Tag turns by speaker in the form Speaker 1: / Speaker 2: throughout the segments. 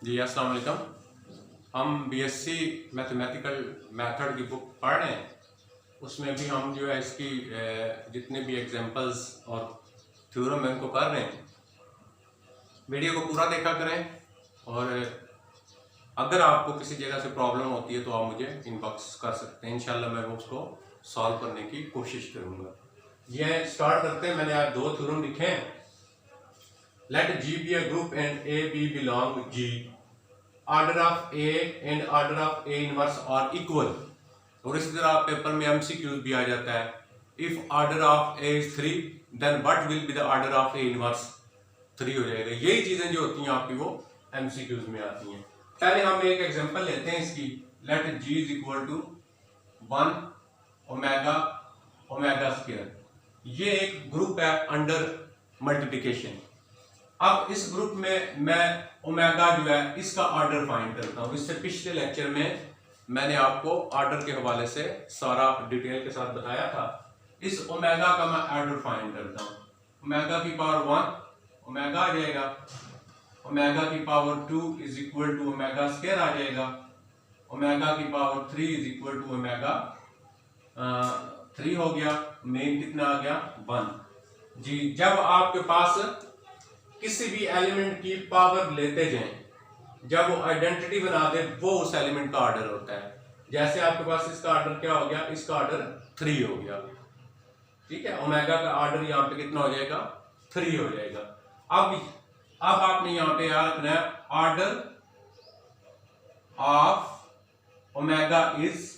Speaker 1: जी अस्सलाम वालेकुम। हम बीएससी मैथमेटिकल मेथड की बुक पढ़ रहे हैं। उसमें भी हम जो है इसकी जितने भी एग्जांपल्स और थ्योरम है उनको कर रहे हैं। वीडियो को पूरा देखा करें और अगर आपको किसी जगह से प्रॉब्लम होती है तो आप मुझे इनबॉक्स कर सकते हैं। इंशाल्लाह मैं उसको सॉल्व करने की कोशिश करूँगा। ये स्टार्ट करते हैं। मैंने आज दो थ्योरम लिखे हैं। Let G be a group and a b belong G. Order of a and order of a inverse are equal. और इसी तरह पेपर में एमसीक्यूज भी आ जाता है। If order of a is 3 then what will be the order of a inverse 3 हो जाएगा। यही चीजें जो होती हैं आपकी वो एमसीक्यूज में आती हैं। पहले हम एक एग्जांपल लेते हैं इसकी। Let G is equal to 1 omega omega square. ये एक ग्रुप है अंडर मल्टीप्लिकेशन। अब इस ग्रुप में मैं ओमेगा जो है इसका ऑर्डर फाइंड करता हूं। इससे पिछले लेक्चर में मैंने आपको ऑर्डर के हवाले से सारा डिटेल के साथ बताया था। इस ओमेगा का मैं ऑर्डर फाइंड करता हूं। ओमेगा की पावर 1 ओमेगा आ जाएगा। ओमेगा की power 2 is equal to omega square आ जाएगा। ओमेगा की power 3 is equal to omega 3 हो गया। मेन कितना आ गया 1। जी जब आपके पास किसी भी एलिमेंट की पावर लेते जाएं, जब वो आइडेंटिटी बना दे वो उस एलिमेंट का ऑर्डर होता है। जैसे आपके पास इसका ऑर्डर क्या हो गया, इसका ऑर्डर 3 हो गया। ठीक है, ओमेगा का ऑर्डर यहाँ पे कितना हो जाएगा 3 हो जाएगा। अब आपने यहाँ पे याद रखना है ऑर्डर ऑफ ओमेगा इज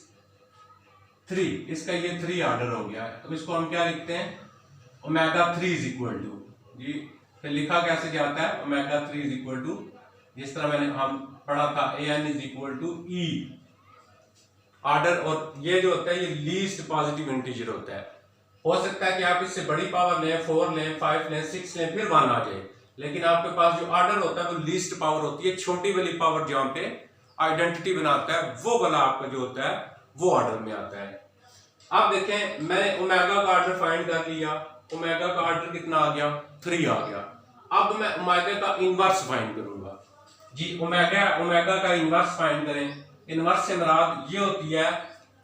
Speaker 1: 3। इसका ये 3 ऑर्डर हो गया है। तो इसको हम क्या लिखते हैं ओमेगा 3 इज इक्वल टू जी। फिर लिखा कैसे जाता है ओमेगा 3 इज इक्वल टू, जिस तरह मैंने हम पढ़ा था A N is equal to E order. और ये जो होता है ये लीस्ट पॉजिटिव इंटीजर होता है। हो सकता है कि आप इससे बड़ी पावर लें, 4 लें, 5 लें, 6 लें, फिर 1 आ जाए। लेकिन आपके पास जो ऑर्डर होता है वो लीस्ट पावर होती है। छोटी वाली पावर जहां पे आइडेंटिटी बनाता है वो वाला आपका जो होता है वो ऑर्डर में आता है। अब देखें मैंने ओमेगा का ऑर्डर फाइंड कर लिया। ओमेगा का ऑर्डर कितना आ गया 3 आ गया। अब मैं ओमेगा का इनवर्स फाइंड करूंगा जी। ओमेगा का इनवर्स फाइंड करें। इनवर्स से मुराद ये होती है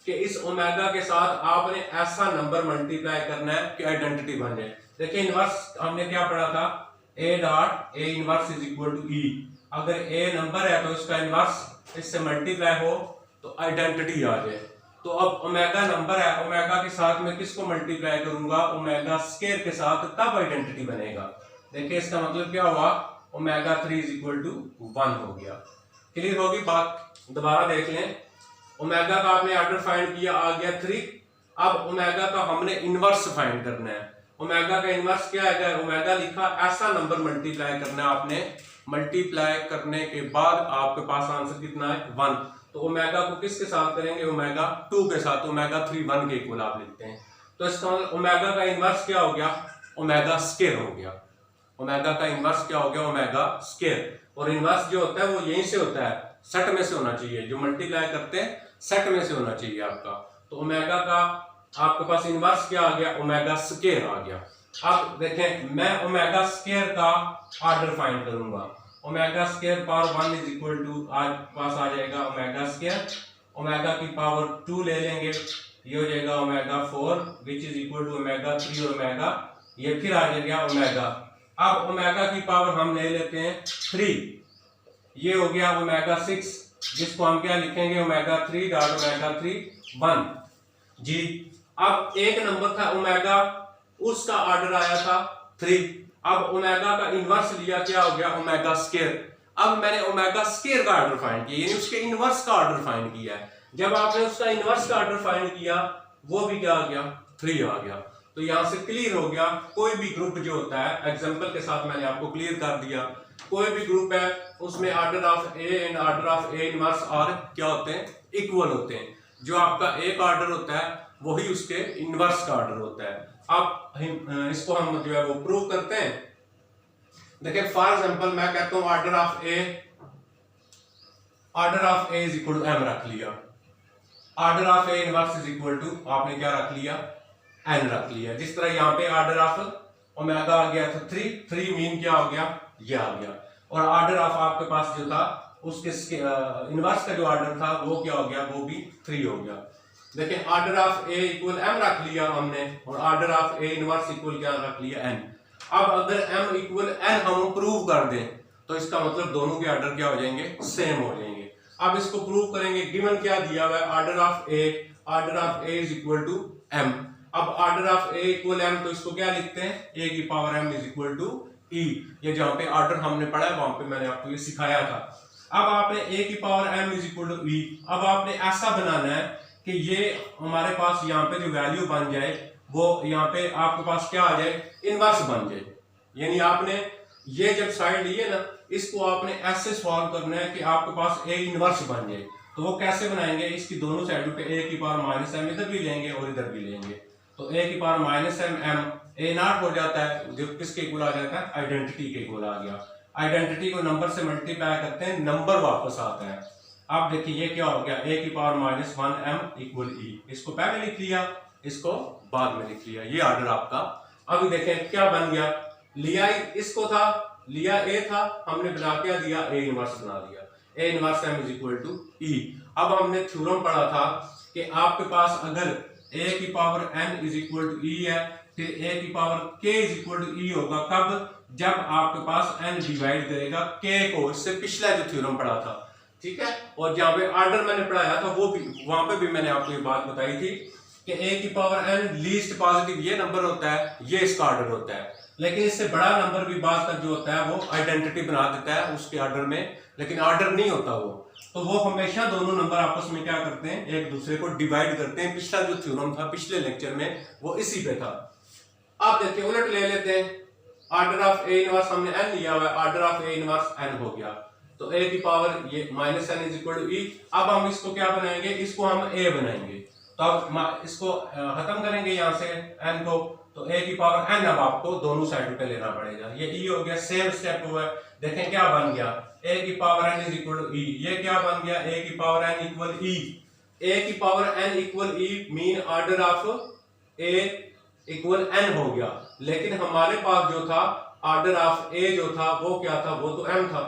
Speaker 1: कि इस ओमेगा के साथ आपने ऐसा नंबर मल्टीप्लाई करना है कि आइडेंटिटी बन जाए। देखिए इनवर्स हमने क्या पढ़ा था, A dot A inverse is equal to E. अगर ए नंबर है तो इसका इनवर्स इससे मल्टीप्लाई हो तो आइडेंटिटी आ जाए। तो अब ओमेगा नंबर है, ओमेगा के साथ मैं किसको मल्टीप्लाई करूंगा ओमेगा स्क्वायर के साथ, तब आइडेंटिटी बनेगा। देखिए इसका मतलब क्या हुआ ओमेगा 3 इज इक्वल टू 1 हो गया। क्लियर होगी बात, दोबारा देख लें। ओमेगा का आपने ऑर्डर फाइंड किया आ गया 3। अब ओमेगा का हमने इनवर्स फाइंड करना है। ओमेगा का इनवर्स क्या है, ओमेगा लिखा ऐसा नंबर मल्टीप्लाई करना है आपने। मल्टीप्लाई करने के बाद आपके पास आंसर कितना है 1। तो ओमेगा को किसके साथ करेंगे ओमेगा 2 के साथ। ओमेगा 3 1 के इक्वल आप लिखते हैं। तो इसका ओमेगा का इनवर्स क्या हो गया ओमेगा स्क्वायर हो गया। ओमेगा का इनवर्स क्या हो गया ओमेगा स्क्वायर। और इनवर्स जो होता है वो यहीं से होता है, सेट में से होना चाहिए। जो मल्टीप्लाई करते हैं सेट में से होना चाहिए आपका। तो ओमेगा का आपके पास इनवर्स क्या आ गया ओमेगा स्क्वायर आ गया। अब देखें मैं ओमेगा स्क्वायर का ऑर्डर फाइंड करूंगा। Omega square power 1 is equal to आज पास आ जाएगा ओमेगा स्क्वायर। ओमेगा की पावर 2 ले लेंगे, ये हो जाएगा omega 4 which is equal to omega 3 और ओमेगा ये फिर आ जाएगा ओमेगा। अब ओमेगा की पावर हम ले लेते हैं 3, ये हो गया ओमेगा 6, जिसको हम क्या लिखेंगे ओमेगा 3 डॉट ओमेगा 3 1 जी। अब एक नंबर था ओमेगा, उसका ऑर्डर आया था 3। अब ओमेगा का इनवर्स लिया, क्या हो गया ओमेगा स्क्वायर। अब मैंने ओमेगा स्क्वायर का ऑर्डर फाइंड किया, यानी उसके इनवर्स का ऑर्डर फाइंड किया है। जब आपने उसका इनवर्स का ऑर्डर फाइंड किया वो भी क्या आ गया 3 आ गया। तो यहां से क्लियर हो गया कोई भी ग्रुप जो होता है, एग्जांपल के साथ मैंने आपको क्लियर कर दिया। कोई भी ग्रुप है उसमें order of a and order of a inverse और क्या होते हैं इक्वल होते हैं। जो आपका एक ऑर्डर होता है वही उसके इनवर्स का ऑर्डर होता है। अब इसको हम जो है वो प्रूव करते हैं। देखिए फॉर एग्जांपल मैं कहता हूं order of a is equal to m रख लिया। Order of a inverse is equal to आपने क्या रख लिया एन रख लिया। जिस तरह यहाँ पे ऑर्डर ऑफ ओमेगा आ गया था 3 मीन क्या हो गया ये आ गया। और ऑर्डर ऑफ आपके पास जो था उसके इनवर्स का जो ऑर्डर था वो क्या हो गया, वो भी 3 हो गया। देखिए order of a equal m रख लिया हमने और order of a inverse equal क्या रख लिया n। अब अगर m इक्वल n हम प्रूव कर दें तो इसका मतलब दोनों के ऑर्डर क्या हो जाएंगे, सेम हो जाएंगे। अब इसको प्रूव करेंगे, गिवन क्या दिया हुआ है, order of a is equal to m। अब order of a equal m तो इसको क्या लिखते हैं, a की power m is equal to e। ये जहां पे ऑर्डर हमने पढ़ा है वहां पे मैंने आपको ये सिखाया था। अब आपने a की power m is equal to e, अब आपने ऐसा बनाना है कि ये हमारे पास यहाँ पे जो वैल्यू बन जाए वो यहाँ पे आपके पास क्या आ जाए, इनवर्स बन जाए। यानी आपने ये जब साइड लिए ना, इसको आपने ऐसे सॉल्व करना है कि आपके पास a इनवर्स बन जाए। तो वो कैसे बनाएंगे, इसकी दोनों साइडों पे a की पावर माइनस m इधर भी लेंगे और इधर भी लेंगे, तो a की power minus m a not हो जाता है, जो किसके इक्वल आ जाता है, आइडेंटिटी के इक्वल आ गया। आइडेंटिटी को नंबर से मल्टीप्लाई करते हैं, नंबर वापस आता है। अब देखिए ये क्या हो गया, a की power minus 1m equal e। इसको पहले लिख लिया, इसको बाद में लिख लिया, ये ऑर्डर आपका। अभी देखें क्या बन गया, लिया इसको था, लिया a था, हमने बना क्या दिया, a इनवर्स बना दिया, a inverse m is equal to e। अब हमने थ्योरम पढ़ा था कि आपके पास अगर a की power n is equal to e है, फिर a की power k is equal to e होगा कब, जब आपके पास n डिवाइड करेगा k को। इससे पिछला जो थ्योरम पढ़ा था, ठीक है। और जहां पे ऑर्डर मैंने पढ़ाया था वो भी, वहां पे भी मैंने आपको ये बात बताई थी कि a की पावर n लीस्ट पॉजिटिव ये नंबर होता है, ये इसका ऑर्डर होता है। लेकिन इससे बड़ा नंबर भी बात तक जो होता है वो आइडेंटिटी बना देता है उसके ऑर्डर में, लेकिन ऑर्डर नहीं होता वो। तो वो हमेशा दोनों नंबर आपस में क्या करते हैं, एक दूसरे को डिवाइड करते हैं। पिछला जो थ्योरम था पिछले लेक्चर में वो इसी पे था। आप देखिए उलट ले लेते हैं, ऑर्डर ऑफ ए इनवर्स हमने n लिया हुआ है, order of a inverse n हो गया, तो a की पावर ये minus n is equal to e। अब हम इसको क्या बनाएंगे, इसको हम a बनाएंगे। तो अब इसको खत्म करेंगे यहाँ से n को, तो a की पावर n अब आपको दोनों साइड पे लेना पड़ेगा। ये e हो गया, सेम स्टेप हुआ है। देखें क्या बन गया, a की power n is equal to e। ये क्या बन गया, a की power n equal e। a की power n equal e mean order of a equal n हो गया। लेकिन हमारे पास जो था ऑर्डर ऑफ a जो था वो क्या था, वो तो m था।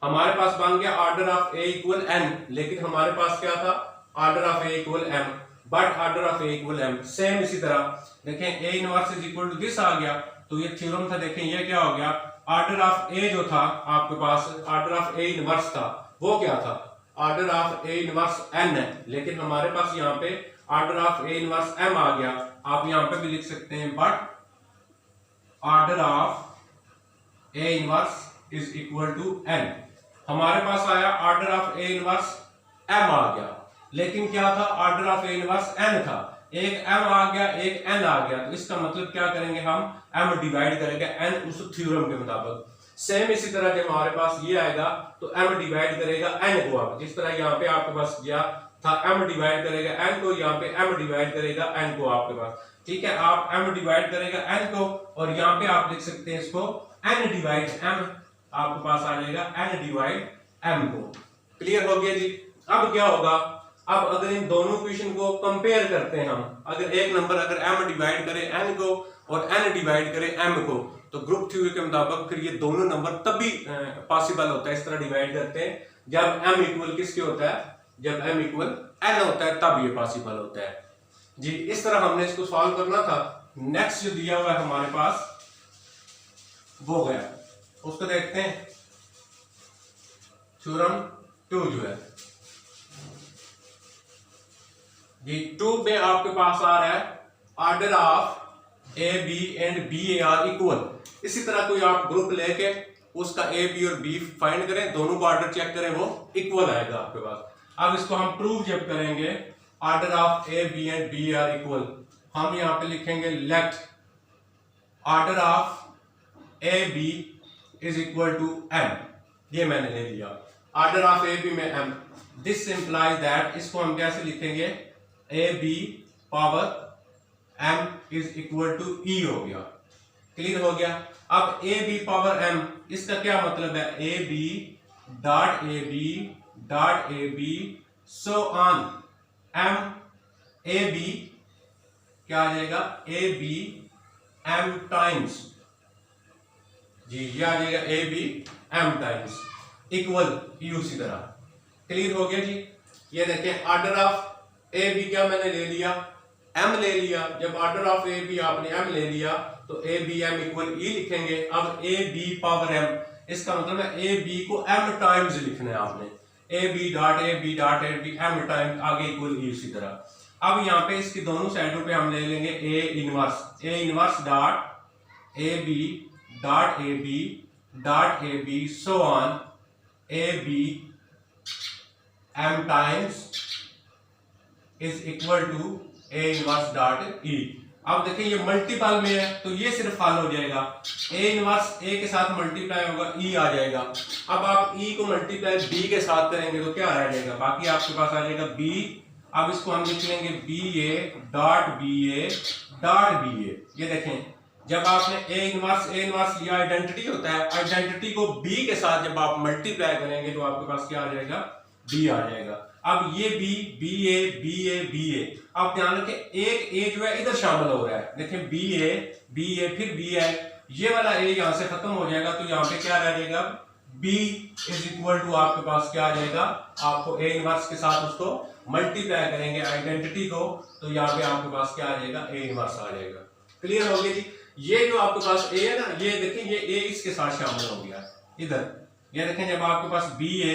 Speaker 1: हमारे पास बन गया order of a equal n, लेकिन हमारे पास क्या था, order of a equal m, but order of a equal m। Same इसी तरह देखें a inverse is equal to this आ गया, तो ये थ्योरम था। देखें ये क्या हो गया, ऑर्डर ऑफ a जो था आपके पास, ऑर्डर ऑफ a इनवर्स था, वो क्या था, order of a inverse n है। लेकिन हमारे पास यहाँ पे order of a inverse m आ गया। आप यहाँ पे भी लिख सकते हैं, but order of a inverse is equal to n। हमारे पास आया order of a inverse m आ गया, लेकिन क्या था, order of a inverse n था। एक m आ गया, एक n आ गया, तो इसका मतलब क्या करेंगे, हम m डिवाइड करेंगे n उस थ्योरम के मुताबिक। सेम इसी तरह जब हमारे पास ये आएगा तो m डिवाइड करेगा n को। आप जिस तरह यहाँ पे आपके पास गया था, m डिवाइड करेगा n को, यहाँ पे m डिवाइड करेगा n को आपके पास, ठीक है। आप m डिवाइड करेगा n को, और यहाँ पे आप लिख सकते हैं इसको n डिवाइड m, आपके पास आ जाएगा n डिवाइड m को। क्लियर हो गया जी। अब क्या होगा, अब अगर इन दोनों इक्वेशन को कंपेयर करते हैं हम, अगर एक नंबर अगर m डिवाइड करे n को और n डिवाइड करे m को, तो ग्रुप थ्योरी के मुताबिक फिर ये दोनों नंबर तभी पॉसिबल होता है, इस तरह डिवाइड करते हैं जब m इक्वल किसके होता है, जब m इक्वल n होता है, तब ये पॉसिबल होता है जी। इस तरह हमने इसको सॉल्व करना था। नेक्स्ट जो दिया हुआ है हमारे पास वो गया, उसको देखते हैं। थ्योरम 2 जो है जी, 2 में आपके पास आ रहा है order of a b and b a are equal. इसी तरह कोई आप ग्रुप लेके उसका ए बी और बी फाइंड करें, दोनों का ऑर्डर चेक करें, वो इक्वल आएगा आपके पास। अब इसको हम प्रूव जब करेंगे, order of a b and b are equal, हम यहां पे लिखेंगे let order of a b is equal to m। ये मैंने ले लिया, ऑर्डर ऑफ ए बी में m। दिस इंप्लाइज दैट, इसको हम कैसे लिखेंगे, a b power m is equal to e हो गया। क्लियर हो गया। अब ए बी पावर m, इसका क्या मतलब है, A B dot A B dot A B so on m A B क्या आ जाएगा, ए बी m टाइम्स जी ये आ जाएगा A B M times equal ई उसी तरह। क्लियर हो गया जी। ये देखें ऑर्डर ऑफ ए बी क्या मैंने ले लिया, एम ले लिया। जब ऑर्डर ऑफ ए बी आपने एम ले लिया तो a B m equal e लिखेंगे। अब ए बी पावर एम, इसका मतलब है ए बी को एम टाइम्स लिखना है आपने। A B dot A B dot A B M times आगे इक्वल ई उसी तरह। अब यहाँ पे इसकी दोनों साइडों पे हम ले लेंगे a inverse dot A B dot A B dot A B so on a B M times is equal to a inverse dot e. अब देखिए ये मल्टीपल में है तो ये सिर्फ हल हो जाएगा, ए इनवर्स ए के साथ मल्टीप्लाई होगा ई आ जाएगा। अब आप ई को मल्टीप्लाई बी के साथ करेंगे तो क्या आ जाएगा, बाकी आपके पास आ जाएगा बी। अब इसको हम लिख लेंगे B A dot B A dot B A. ये देखें जब आपने ए इनवर्स लिया आइडेंटिटी होता है, आइडेंटिटी को बी के साथ जब आप मल्टीप्लाई करेंगे तो आपके पास क्या आ जाएगा, बी आ जाएगा। अब ये B B A B A B A, आप ध्यान रखें एक ए जो है इधर शामिल हो रहा है। देखें बी ए फिर बी है, ये वाला ए यहां से खत्म हो जाएगा तो यहाँ पे क्या रह जाएगा, बी इज इक्वल टू आपके पास क्या आ जाएगा, आपको ए इनवर्स के साथ उसको मल्टीप्लाई करेंगे आइडेंटिटी को तो यहाँ पे आपके पास क्या आ जाएगा, ए इनवर्स आ जाएगा। क्लियर हो गया जी। ये जो आपके पास ए है ना, ये देखें ये ए इसके साथ शामिल हो गया इधर। ये देखें जब आपके पास बी ए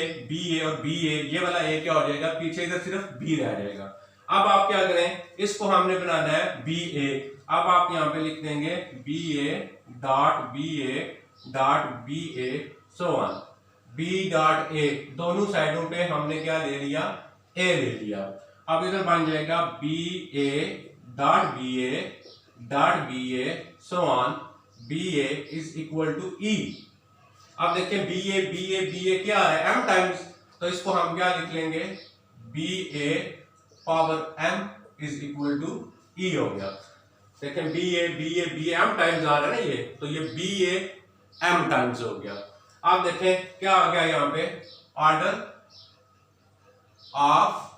Speaker 1: और बी ए, ये वाला ए क्या हो जाएगा, पीछे इधर सिर्फ बी रह जाएगा। अब आप क्या करें, इसको हमने बनाना है बी ए। अब आप यहाँ पे लिख देंगे b A dot B A so on b dot a. दोनों साइडों पे हमने क्या ले लिया, ए ले लिया। अब इधर बन जाएगा B A dot B A so on B A is equal to E. अब देखिए बी ए क्या है, एम टाइम्स, तो इसको हम क्या लिख लेंगे, B A power M is equal to E हो गया। देखें बी ए एम टाइम्स आ रहा है ना ये, तो ये बी ए एम टाइम्स हो गया। अब देखें क्या आ गया यहाँ पे, order of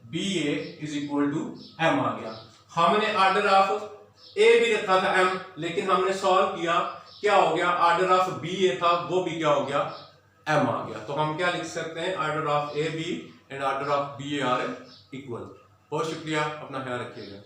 Speaker 1: B A is equal to M आ गया। हमने ऑर्डर ऑफ ए भी रखा था एम, लेकिन हमने सॉल्व किया, क्या हो गया, ऑर्डर ऑफ बी ए था वो भी क्या हो गया, एम आ गया। तो हम क्या लिख सकते हैं, order of a b and order of B a are equal. बहुत शुक्रिया, अपना ख्याल रखिएगा।